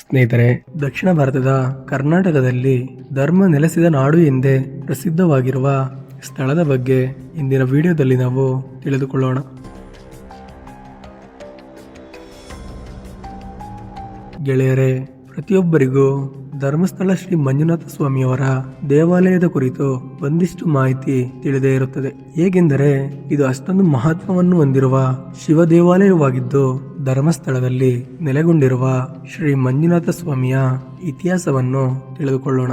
ಸ್ನೇಹಿತರೆ, ದಕ್ಷಿಣ ಭಾರತದ ಕರ್ನಾಟಕದಲ್ಲಿ ಧರ್ಮ ನೆಲೆಸಿದ ನಾಡು ಎಂದೇ ಪ್ರಸಿದ್ಧವಾಗಿರುವ ಸ್ಥಳದ ಬಗ್ಗೆ ಇಂದಿನ ವಿಡಿಯೋದಲ್ಲಿ ನಾವು ತಿಳಿದುಕೊಳ್ಳೋಣ. ಗೆಳೆಯರೇ, ಪ್ರತಿಯೊಬ್ಬರಿಗೂ ಧರ್ಮಸ್ಥಳ ಶ್ರೀ ಮಂಜುನಾಥ ಸ್ವಾಮಿಯವರ ದೇವಾಲಯದ ಕುರಿತು ಒಂದಿಷ್ಟು ಮಾಹಿತಿ ತಿಳಿದೇ ಇರುತ್ತದೆ. ಹೇಗೆಂದರೆ ಇದು ಅಷ್ಟೊಂದು ಮಹತ್ವವನ್ನು ಹೊಂದಿರುವ ಶಿವ ದೇವಾಲಯವಾಗಿದ್ದು, ಧರ್ಮಸ್ಥಳದಲ್ಲಿ ನೆಲೆಗೊಂಡಿರುವ ಶ್ರೀ ಮಂಜುನಾಥ ಸ್ವಾಮಿಯ ಇತಿಹಾಸವನ್ನು ತಿಳಿದುಕೊಳ್ಳೋಣ.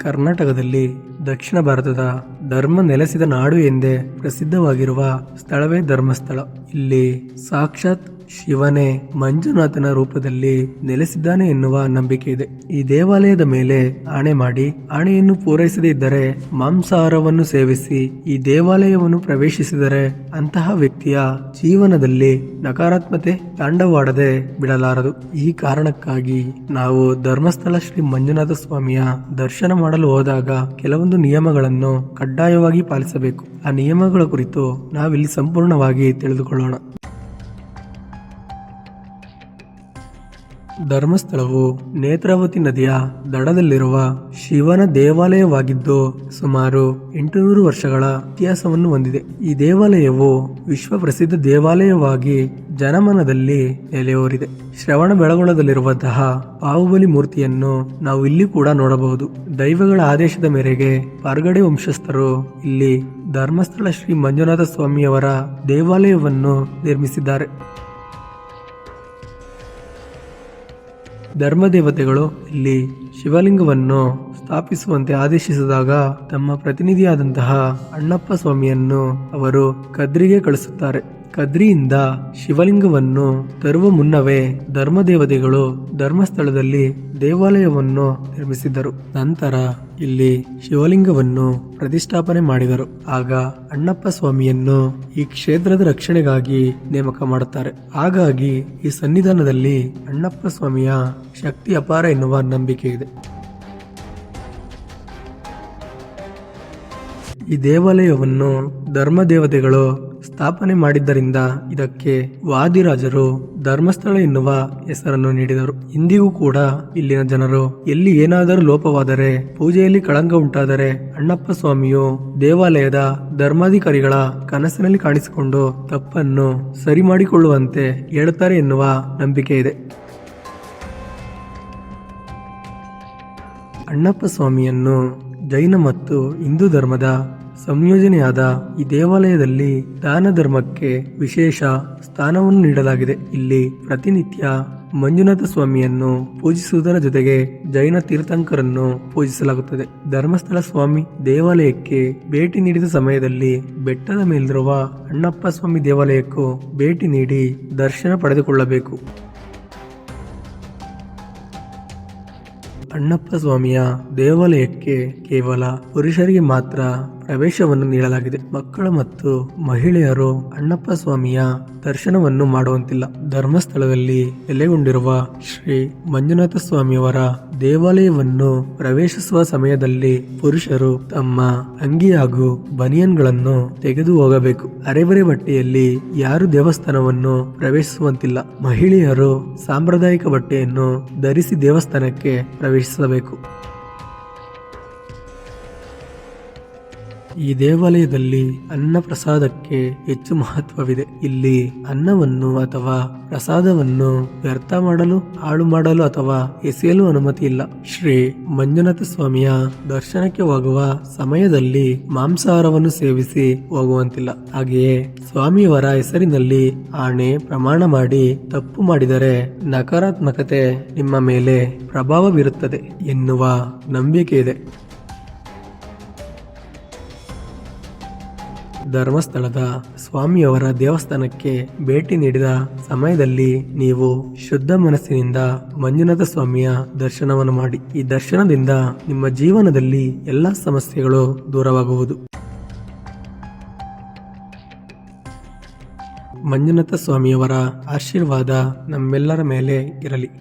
ಕರ್ನಾಟಕದಲ್ಲಿ ದಕ್ಷಿಣ ಭಾರತದ ಧರ್ಮ ನೆಲೆಸಿದ ನಾಡು ಎಂದೇ ಪ್ರಸಿದ್ಧವಾಗಿರುವ ಸ್ಥಳವೇ ಧರ್ಮಸ್ಥಳ. ಇಲ್ಲಿ ಸಾಕ್ಷಾತ್ ಶಿವನೇ ಮಂಜುನಾಥನ ರೂಪದಲ್ಲಿ ನೆಲೆಸಿದ್ದಾನೆ ಎನ್ನುವ ನಂಬಿಕೆ ಇದೆ. ಈ ದೇವಾಲಯದ ಮೇಲೆ ಆಣೆ ಮಾಡಿ ಆಣೆಯನ್ನು ಪೂರೈಸದೇ ಇದ್ದರೆ, ಮಾಂಸಾಹಾರವನ್ನು ಸೇವಿಸಿ ಈ ದೇವಾಲಯವನ್ನು ಪ್ರವೇಶಿಸಿದರೆ ಅಂತಹ ವ್ಯಕ್ತಿಯ ಜೀವನದಲ್ಲಿ ನಕಾರಾತ್ಮಕತೆ ತಾಂಡವಾಡದೆ ಬಿಡಲಾರದು. ಈ ಕಾರಣಕ್ಕಾಗಿ ನಾವು ಧರ್ಮಸ್ಥಳ ಶ್ರೀ ಮಂಜುನಾಥ ಸ್ವಾಮಿಯ ದರ್ಶನ ಮಾಡಲು ಹೋದಾಗ ಕೆಲವೊಂದು ನಿಯಮಗಳನ್ನು ಕಡ್ಡಾಯವಾಗಿ ಪಾಲಿಸಬೇಕು. ಆ ನಿಯಮಗಳ ಕುರಿತು ನಾವಿಲ್ಲಿ ಸಂಪೂರ್ಣವಾಗಿ ತಿಳಿದುಕೊಳ್ಳೋಣ. ಧರ್ಮಸ್ಥಳವು ನೇತ್ರಾವತಿ ನದಿಯ ದಡದಲ್ಲಿರುವ ಶಿವನ ದೇವಾಲಯವಾಗಿದ್ದು, ಸುಮಾರು 800 ವರ್ಷಗಳ ಇತಿಹಾಸವನ್ನು ಹೊಂದಿದೆ. ಈ ದೇವಾಲಯವು ವಿಶ್ವ ಪ್ರಸಿದ್ಧ ದೇವಾಲಯವಾಗಿ ಜನಮನದಲ್ಲಿ ನೆಲೆಯೂರಿದೆ. ಶ್ರವಣ ಬೆಳಗೊಳದಲ್ಲಿರುವಂತಹ ಬಾಹುಬಲಿ ಮೂರ್ತಿಯನ್ನು ನಾವು ಇಲ್ಲಿ ಕೂಡ ನೋಡಬಹುದು. ದೈವಗಳ ಆದೇಶದ ಮೇರೆಗೆ ಪಾರ್ಗಡೆ ವಂಶಸ್ಥರು ಇಲ್ಲಿ ಧರ್ಮಸ್ಥಳ ಶ್ರೀ ಮಂಜುನಾಥ ಸ್ವಾಮಿಯವರ ದೇವಾಲಯವನ್ನು ನಿರ್ಮಿಸಿದ್ದಾರೆ. ಧರ್ಮದೇವತೆಗಳು ಇಲ್ಲಿ ಶಿವಲಿಂಗವನ್ನು ಸ್ಥಾಪಿಸುವಂತೆ ಆದೇಶಿಸಿದಾಗ ತಮ್ಮ ಪ್ರತಿನಿಧಿಯಾದಂತಹ ಅಣ್ಣಪ್ಪ ಸ್ವಾಮಿಯನ್ನು ಅವರು ಕದ್ರಿಗೆ ಕಳಿಸುತ್ತಾರೆ. ಕದ್ರಿಯಿಂದ ಶಿವಲಿಂಗವನ್ನು ತರುವ ಮುನ್ನವೇ ಧರ್ಮದೇವತೆಗಳು ಧರ್ಮಸ್ಥಳದಲ್ಲಿ ದೇವಾಲಯವನ್ನು ನಿರ್ಮಿಸಿದ್ದರು. ನಂತರ ಇಲ್ಲಿ ಶಿವಲಿಂಗವನ್ನು ಪ್ರತಿಷ್ಠಾಪನೆ ಮಾಡಿದರು. ಆಗ ಅಣ್ಣಪ್ಪ ಸ್ವಾಮಿಯನ್ನು ಈ ಕ್ಷೇತ್ರದ ರಕ್ಷಣೆಗಾಗಿ ನೇಮಕ ಮಾಡುತ್ತಾರೆ. ಹಾಗಾಗಿ ಈ ಸನ್ನಿಧಾನದಲ್ಲಿ ಅಣ್ಣಪ್ಪ ಸ್ವಾಮಿಯ ಶಕ್ತಿ ಅಪಾರ ಎನ್ನುವ ನಂಬಿಕೆ ಇದೆ. ಈ ದೇವಾಲಯವನ್ನು ಧರ್ಮದೇವತೆಗಳು ಸ್ಥಾಪನೆ ಮಾಡಿದ್ದರಿಂದ ಇದಕ್ಕೆ ವಾದಿರಾಜರು ಧರ್ಮಸ್ಥಳ ಎನ್ನುವ ಹೆಸರನ್ನು ನೀಡಿದರು. ಇಂದಿಗೂ ಕೂಡ ಇಲ್ಲಿನ ಜನರು ಎಲ್ಲಿ ಏನಾದರೂ ಲೋಪವಾದರೆ, ಪೂಜೆಯಲ್ಲಿ ಕಳಂಕ ಉಂಟಾದರೆ ಅಣ್ಣಪ್ಪ ಸ್ವಾಮಿಯು ದೇವಾಲಯದ ಧರ್ಮಾಧಿಕಾರಿಗಳ ಕನಸಿನಲ್ಲಿ ಕಾಣಿಸಿಕೊಂಡು ತಪ್ಪನ್ನು ಸರಿ ಮಾಡಿಕೊಳ್ಳುವಂತೆ ಹೇಳುತ್ತಾರೆ ಎನ್ನುವ ನಂಬಿಕೆ ಇದೆ. ಅಣ್ಣಪ್ಪ ಸ್ವಾಮಿಯನ್ನು ಜೈನ ಮತ್ತು ಹಿಂದೂ ಧರ್ಮದ ಸಂಯೋಜನೆಯಾದ ಈ ದೇವಾಲಯದಲ್ಲಿ ದಾನ ಧರ್ಮಕ್ಕೆ ವಿಶೇಷ ಸ್ಥಾನವನ್ನು ನೀಡಲಾಗಿದೆ. ಇಲ್ಲಿ ಪ್ರತಿನಿತ್ಯ ಮಂಜುನಾಥ ಸ್ವಾಮಿಯನ್ನು ಪೂಜಿಸುವುದರ ಜೊತೆಗೆ ಜೈನ ತೀರ್ಥಂಕರನ್ನು ಪೂಜಿಸಲಾಗುತ್ತದೆ. ಧರ್ಮಸ್ಥಳ ಸ್ವಾಮಿ ದೇವಾಲಯಕ್ಕೆ ಭೇಟಿ ನೀಡಿದ ಸಮಯದಲ್ಲಿ ಬೆಟ್ಟದ ಮೇಲಿರುವ ಅಣ್ಣಪ್ಪ ಸ್ವಾಮಿ ದೇವಾಲಯಕ್ಕೂ ಭೇಟಿ ನೀಡಿ ದರ್ಶನ ಪಡೆದುಕೊಳ್ಳಬೇಕು. ಅಣ್ಣಪ್ಪ ಸ್ವಾಮಿಯ ದೇವಾಲಯಕ್ಕೆ ಕೇವಲ ಪುರುಷರಿಗೆ ಮಾತ್ರ ಪ್ರವೇಶವನ್ನು ನೀಡಲಾಗಿದೆ. ಮಕ್ಕಳು ಮತ್ತು ಮಹಿಳೆಯರು ಅಣ್ಣಪ್ಪ ಸ್ವಾಮಿಯ ದರ್ಶನವನ್ನು ಮಾಡುವಂತಿಲ್ಲ. ಧರ್ಮಸ್ಥಳದಲ್ಲಿ ನೆಲೆಗೊಂಡಿರುವ ಶ್ರೀ ಮಂಜುನಾಥ ಸ್ವಾಮಿಯವರ ದೇವಾಲಯವನ್ನು ಪ್ರವೇಶಿಸುವ ಸಮಯದಲ್ಲಿ ಪುರುಷರು ತಮ್ಮ ಅಂಗಿ ಹಾಗೂ ಬನಿಯನ್ಗಳನ್ನು ತೆಗೆದು ಹೋಗಬೇಕು. ಅರೆಬರೆ ಬಟ್ಟೆಯಲ್ಲಿ ಯಾರು ದೇವಸ್ಥಾನವನ್ನು ಪ್ರವೇಶಿಸುವಂತಿಲ್ಲ. ಮಹಿಳೆಯರು ಸಾಂಪ್ರದಾಯಿಕ ಬಟ್ಟೆಯನ್ನು ಧರಿಸಿ ದೇವಸ್ಥಾನಕ್ಕೆ ಪ್ರವೇಶಿಸಬೇಕು. ಈ ದೇವಾಲಯದಲ್ಲಿ ಅನ್ನ ಪ್ರಸಾದಕ್ಕೆ ಹೆಚ್ಚು ಮಹತ್ವವಿದೆ. ಇಲ್ಲಿ ಅನ್ನವನ್ನು ಅಥವಾ ಪ್ರಸಾದವನ್ನು ವ್ಯರ್ಥ ಮಾಡಲು, ಹಾಳು ಮಾಡಲು ಅಥವಾ ಎಸೆಯಲು ಅನುಮತಿ ಇಲ್ಲ. ಶ್ರೀ ಮಂಜುನಾಥ ಸ್ವಾಮಿಯ ದರ್ಶನಕ್ಕೆ ಹೋಗುವ ಸಮಯದಲ್ಲಿ ಮಾಂಸಾಹಾರವನ್ನು ಸೇವಿಸಿ ಹೋಗುವಂತಿಲ್ಲ. ಹಾಗೆಯೇ ಸ್ವಾಮಿಯವರ ಹೆಸರಿನಲ್ಲಿ ಆಣೆ ಪ್ರಮಾಣ ಮಾಡಿ ತಪ್ಪು ಮಾಡಿದರೆ ನಕಾರಾತ್ಮಕತೆ ನಿಮ್ಮ ಮೇಲೆ ಪ್ರಭಾವ ಬೀರುತ್ತದೆ ಎನ್ನುವ ನಂಬಿಕೆ ಇದೆ. ಧರ್ಮಸ್ಥಳದ ಸ್ವಾಮಿಯವರ ದೇವಸ್ಥಾನಕ್ಕೆ ಭೇಟಿ ನೀಡಿದ ಸಮಯದಲ್ಲಿ ನೀವು ಶುದ್ಧ ಮನಸ್ಸಿನಿಂದ ಮಂಜುನಾಥ ಸ್ವಾಮಿಯ ದರ್ಶನವನ್ನು ಮಾಡಿ. ಈ ದರ್ಶನದಿಂದ ನಿಮ್ಮ ಜೀವನದಲ್ಲಿ ಎಲ್ಲ ಸಮಸ್ಯೆಗಳು ದೂರವಾಗುವುದು. ಮಂಜುನಾಥ ಸ್ವಾಮಿಯವರ ಆಶೀರ್ವಾದ ನಮ್ಮೆಲ್ಲರ ಮೇಲೆ ಇರಲಿ.